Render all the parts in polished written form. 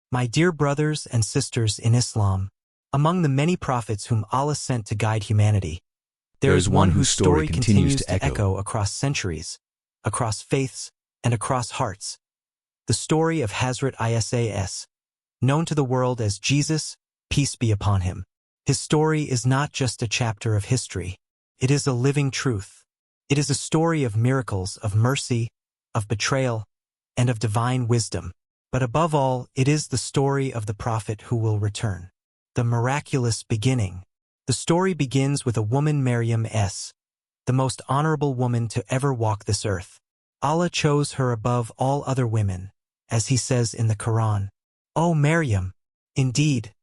My dear brothers and sisters in Islam, among the many prophets whom Allah sent to guide humanity, there is one whose story continues to echo across centuries, across faiths, and across hearts. The story of Hazrat Isa, known to the world as Jesus, peace be upon him. His story is not just a chapter of history. It is a living truth. It is a story of miracles, of mercy, of betrayal, and of divine wisdom. But above all, it is the story of the prophet who will return. The miraculous beginning. The story begins with a woman, Maryam, the most honorable woman to ever walk this earth. Allah chose her above all other women, as he says in the Quran, "O Maryam, indeed,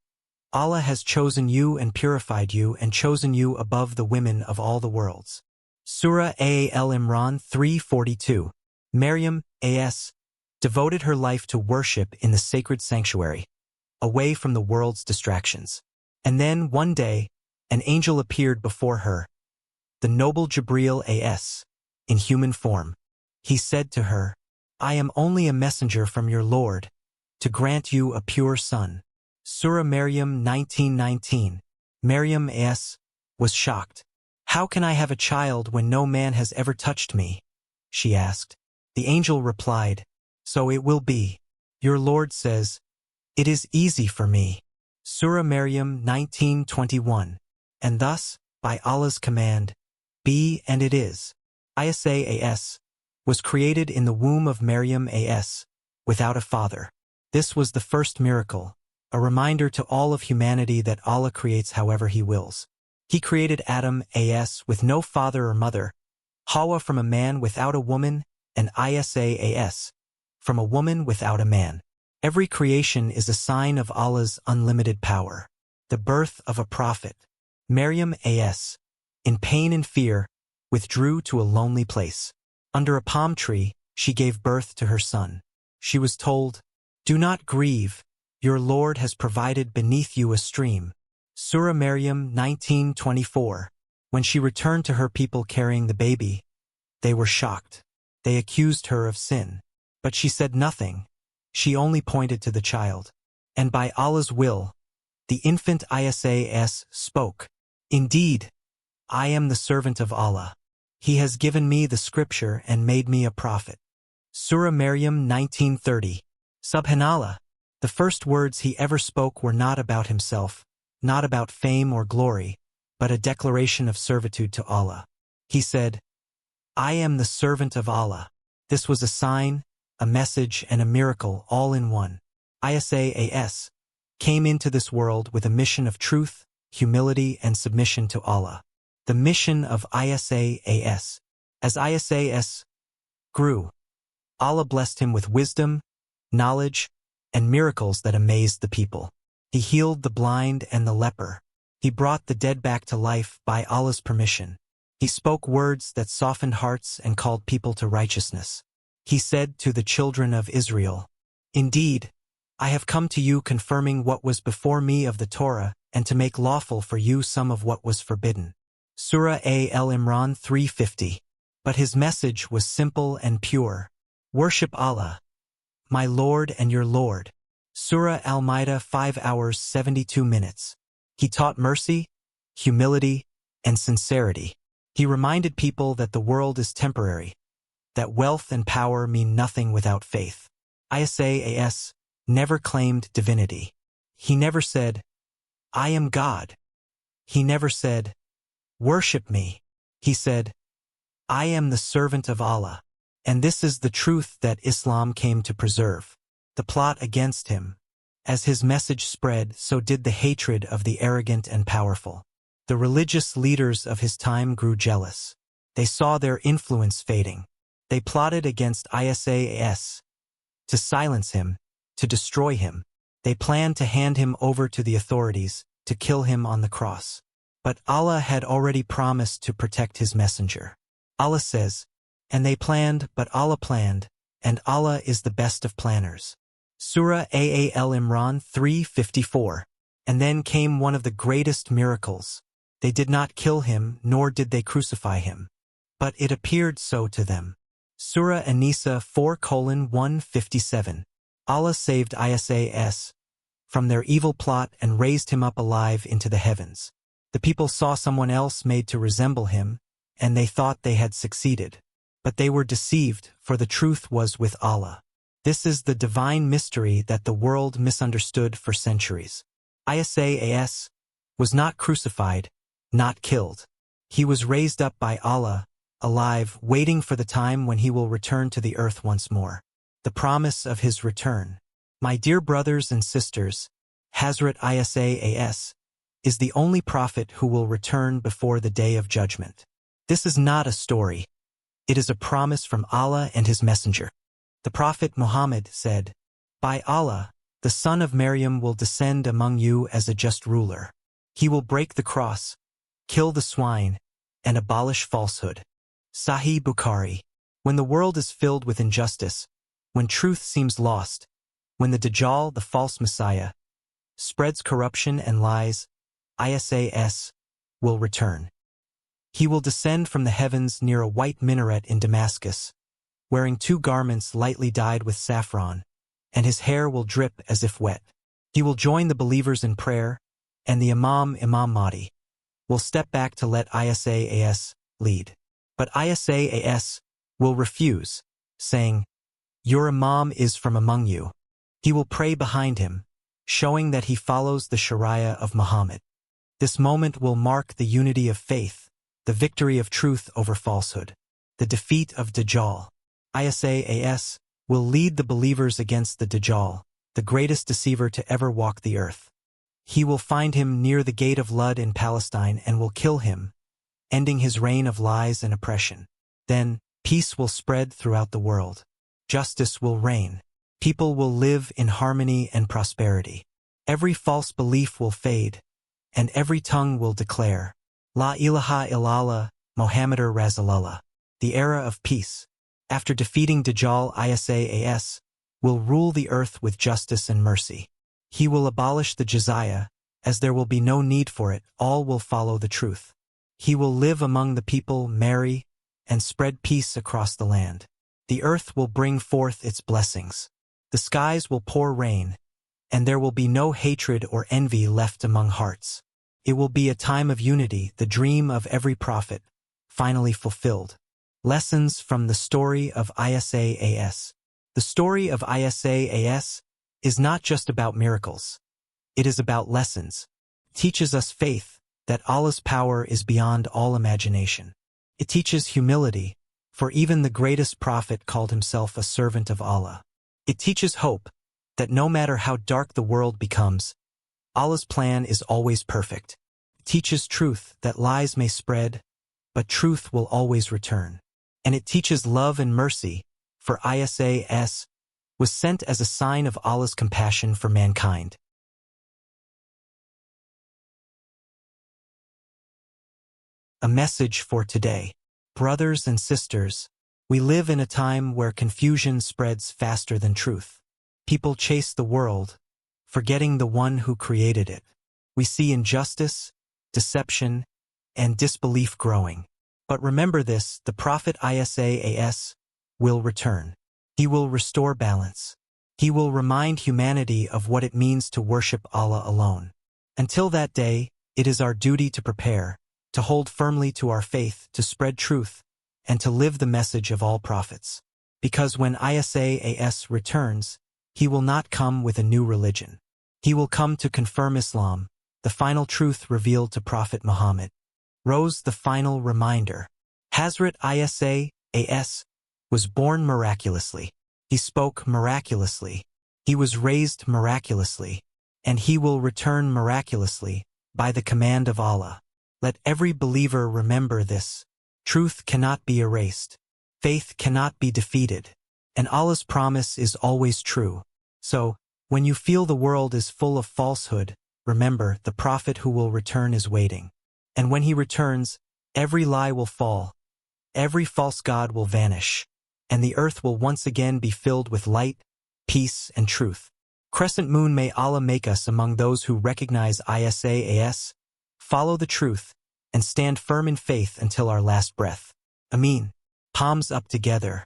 Allah has chosen you and purified you and chosen you above the women of all the worlds." Surah Al-Imran 3:42. Maryam, devoted her life to worship in the sacred sanctuary, away from the world's distractions. And then, one day, an angel appeared before her, the noble Jibreel in human form. He said to her, "I am only a messenger from your Lord, to grant you a pure son." Surah Maryam 19:19. Maryam was shocked. "How can I have a child when no man has ever touched me?" she asked. The angel replied, "So it will be. Your Lord says, 'It is easy for me.'" Surah Maryam 19:21. And thus, by Allah's command, be and it is. Isa was created in the womb of Maryam without a father. This was the first miracle, a reminder to all of humanity that Allah creates however he wills. He created Adam with no father or mother, Hawa from a man without a woman, and Isa from a woman without a man. Every creation is a sign of Allah's unlimited power. The birth of a prophet. Maryam in pain and fear, withdrew to a lonely place. Under a palm tree, she gave birth to her son. She was told, "Do not grieve, your Lord has provided beneath you a stream." Surah Maryam 19:24. When she returned to her people carrying the baby, they were shocked. They accused her of sin. But she said nothing. She only pointed to the child. And by Allah's will, the infant Isa spoke, "Indeed, I am the servant of Allah. He has given me the scripture and made me a prophet." Surah Maryam 19:30. Subhanallah. The first words he ever spoke were not about himself, not about fame or glory, but a declaration of servitude to Allah. He said, "I am the servant of Allah." This was a sign, a message, and a miracle all in one. Isa came into this world with a mission of truth, humility, and submission to Allah. The mission of Isa. As Isa grew, Allah blessed him with wisdom, knowledge, and miracles that amazed the people. He healed the blind and the leper. He brought the dead back to life by Allah's permission. He spoke words that softened hearts and called people to righteousness. He said to the children of Israel, "Indeed, I have come to you confirming what was before me of the Torah and to make lawful for you some of what was forbidden." Surah Al-Imran 3:50. But his message was simple and pure. Worship Allah, my Lord and your Lord. Surah Al-Ma'idah 5 hours 72 minutes. He taught mercy, humility, and sincerity. He reminded people that the world is temporary, that wealth and power mean nothing without faith. Isa never claimed divinity. He never said, "I am God." He never said, "Worship me." He said, "I am the servant of Allah." And this is the truth that Islam came to preserve. The plot against him. As his message spread, so did the hatred of the arrogant and powerful. The religious leaders of his time grew jealous. They saw their influence fading. They plotted against Isa to silence him, to destroy him. They planned to hand him over to the authorities, to kill him on the cross. But Allah had already promised to protect his messenger. Allah says, "And they planned, but Allah planned, and Allah is the best of planners." Surah Al-Imran 3:54. And then came one of the greatest miracles. They did not kill him, nor did they crucify him. But it appeared so to them. Surah An-Nisa 4:157. Allah saved Isa from their evil plot and raised him up alive into the heavens. The people saw someone else made to resemble him, and they thought they had succeeded. But they were deceived, for the truth was with Allah. This is the divine mystery that the world misunderstood for centuries. Isa was not crucified, not killed. He was raised up by Allah, alive, waiting for the time when he will return to the earth once more. The promise of his return. My dear brothers and sisters, Hazrat Isa is the only prophet who will return before the day of judgment. This is not a story. It is a promise from Allah and his messenger. The Prophet Muhammad said, "By Allah, the son of Maryam will descend among you as a just ruler. He will break the cross, kill the swine, and abolish falsehood." Sahih Bukhari. When the world is filled with injustice, when truth seems lost, when the Dajjal, the false Messiah, spreads corruption and lies, Isa will return. He will descend from the heavens near a white minaret in Damascus, wearing 2 garments lightly dyed with saffron, and his hair will drip as if wet. He will join the believers in prayer, and the Imam Mahdi will step back to let Isa lead. But Isa will refuse, saying, "Your Imam is from among you." He will pray behind him, showing that he follows the Sharia of Muhammad. This moment will mark the unity of faith, the victory of truth over falsehood, the defeat of Dajjal. Isa will lead the believers against the Dajjal, the greatest deceiver to ever walk the earth. He will find him near the gate of Lud in Palestine and will kill him, ending his reign of lies and oppression. Then, peace will spread throughout the world. Justice will reign. People will live in harmony and prosperity. Every false belief will fade, and every tongue will declare, La ilaha illallah, Muhammadur Rasulullah, the era of peace. After defeating Dajjal, Isa will rule the earth with justice and mercy. He will abolish the jizya, as there will be no need for it, all will follow the truth. He will live among the people, marry, and spread peace across the land. The earth will bring forth its blessings. The skies will pour rain, and there will be no hatred or envy left among hearts. It will be a time of unity, the dream of every prophet, finally fulfilled. Lessons from the story of Isa. The story of Isa is not just about miracles. It is about lessons. It teaches us faith, that Allah's power is beyond all imagination. It teaches humility, for even the greatest prophet called himself a servant of Allah. It teaches hope, that no matter how dark the world becomes, Allah's plan is always perfect. It teaches truth, that lies may spread, but truth will always return. And it teaches love and mercy, for Isa was sent as a sign of Allah's compassion for mankind. A message for today. Brothers and sisters, we live in a time where confusion spreads faster than truth. People chase the world, forgetting the one who created it. We see injustice, deception, and disbelief growing. But remember this, the Prophet Isa will return. He will restore balance. He will remind humanity of what it means to worship Allah alone. Until that day, it is our duty to prepare, to hold firmly to our faith, to spread truth, and to live the message of all prophets. Because when Isa returns, he will not come with a new religion. He will come to confirm Islam, the final truth revealed to Prophet Muhammad. Rose the final reminder. Hazrat Isa was born miraculously. He spoke miraculously. He was raised miraculously. And he will return miraculously, by the command of Allah. Let every believer remember this. Truth cannot be erased. Faith cannot be defeated. And Allah's promise is always true. So, when you feel the world is full of falsehood, remember, the Prophet who will return is waiting. And when he returns, every lie will fall. Every false god will vanish. And the earth will once again be filled with light, peace, and truth. Crescent moon, may Allah make us among those who recognize Isa, follow the truth, and stand firm in faith until our last breath. Ameen. Palms up together.